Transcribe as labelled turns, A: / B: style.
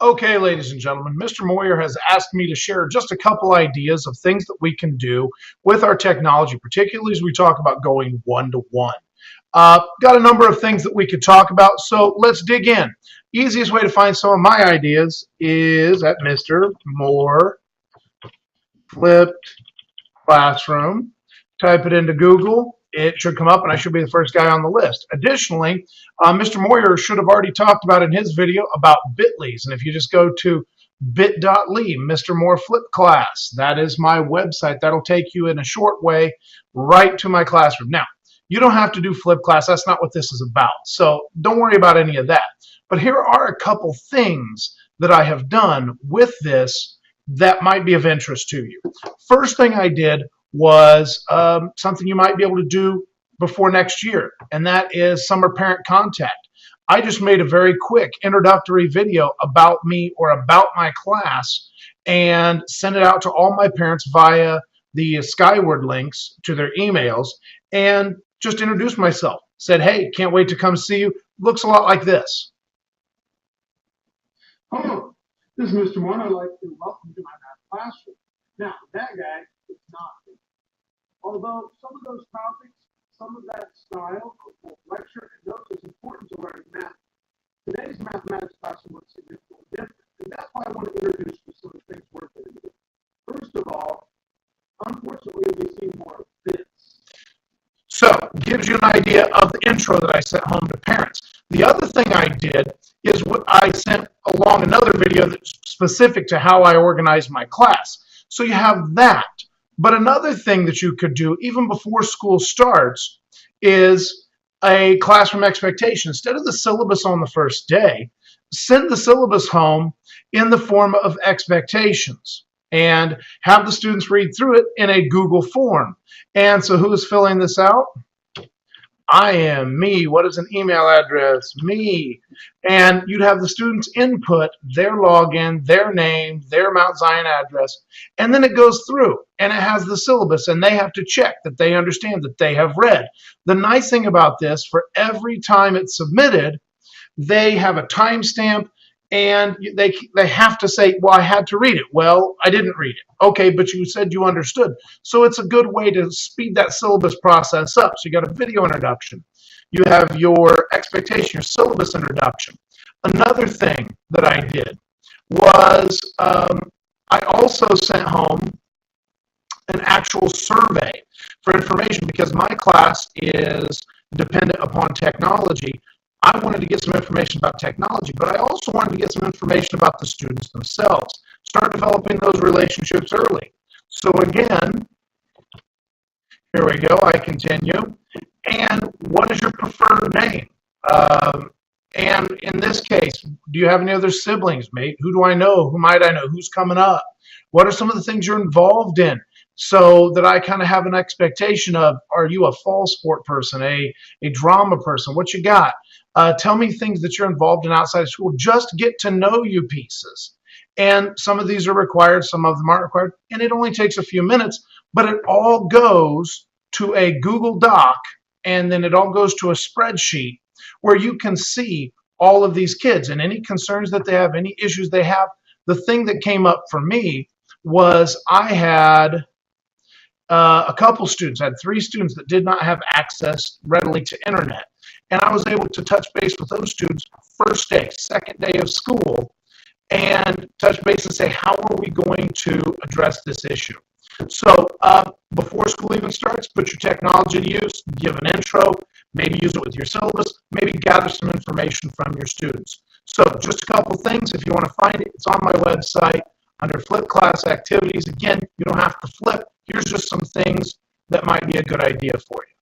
A: Okay, ladies and gentlemen, Mr. Moyer has asked me to share just a couple ideas of things that we can do with our technology, particularly as we talk about going one-to-one. Got a number of things that we could talk about, so let's dig in. Easiest way to find some of my ideas is at Mr. Moore Flipped Classroom. Type it into Google. It should come up, and I should be the first guy on the list. Additionally, Mr. Moyer should have already talked about in his video about Bitly's, and if you just go to bit.ly, Mr. Moore Flip Class, that is my website. That'll take you in a short way right to my classroom. Now, you don't have to do Flip Class. That's not what this is about, so don't worry about any of that. But here are a couple things that I have done with this that might be of interest to you. First thing I did was something you might be able to do before next year, and that is summer parent contact. I just made a very quick introductory video about me or about my class and sent it out to all my parents via the Skyward links to their emails and just introduced myself. Said, hey, can't wait to come see you. Looks a lot like this.
B: Hello, this is Mr. Moore. I'd like to welcome you to my math classroom. Now, that guy is not me. Although some of those topics, some of that style of lecture and notes is important to learning math, today's mathematics classroom looks significantly different. And that's why I want to introduce you to some of the things we're going to do. First of all, unfortunately, we see more of this.
A: So, gives you an idea of the intro that I sent home to parents. The other thing I did is what I sent along another video that's specific to how I organize my class. So you have that. But another thing that you could do even before school starts is a classroom expectation. Instead of the syllabus on the first day, send the syllabus home in the form of expectations and have the students read through it in a Google form. And so who is filling this out? I am me. What is an email address? Me. And you'd have the students input their login, their name, their Mount Zion address, and then it goes through and it has the syllabus and they have to check that they understand that they have read. The nice thing about this, for every time it's submitted, they have a timestamp and they have to say, well, I had to read it. Well, I didn't read it. Okay, but you said you understood. So it's a good way to speed that syllabus process up. So you got a video introduction. You have your expectation, your syllabus introduction. Another thing that I did was I also sent home an actual survey for information because my class is dependent upon technology. I wanted to get some information about technology, but I also wanted to get some information about the students themselves. Start developing those relationships early. So again, here we go, I continue. And what is your preferred name? And in this case, do you have any other siblings, mate? Who do I know? Who might I know? Who's coming up? What are some of the things you're involved in? So that I kind of have an expectation of, are you a fall sport person, a drama person? What you got? Tell me things that you're involved in outside of school. Just get to know you pieces. And some of these are required, some of them aren't required. And it only takes a few minutes, but it all goes to a Google Doc, and then it all goes to a spreadsheet where you can see all of these kids and any concerns that they have, any issues they have. The thing that came up for me was I had a couple students, I had 3 students that did not have access readily to internet. And I was able to touch base with those students first day, second day of school, and touch base and say, how are we going to address this issue? So before school even starts, put your technology to use, give an intro, maybe use it with your syllabus, maybe gather some information from your students. So just a couple things. If you want to find it, it's on my website under Flip Class Activities. Again, you don't have to flip. Here's just some things that might be a good idea for you.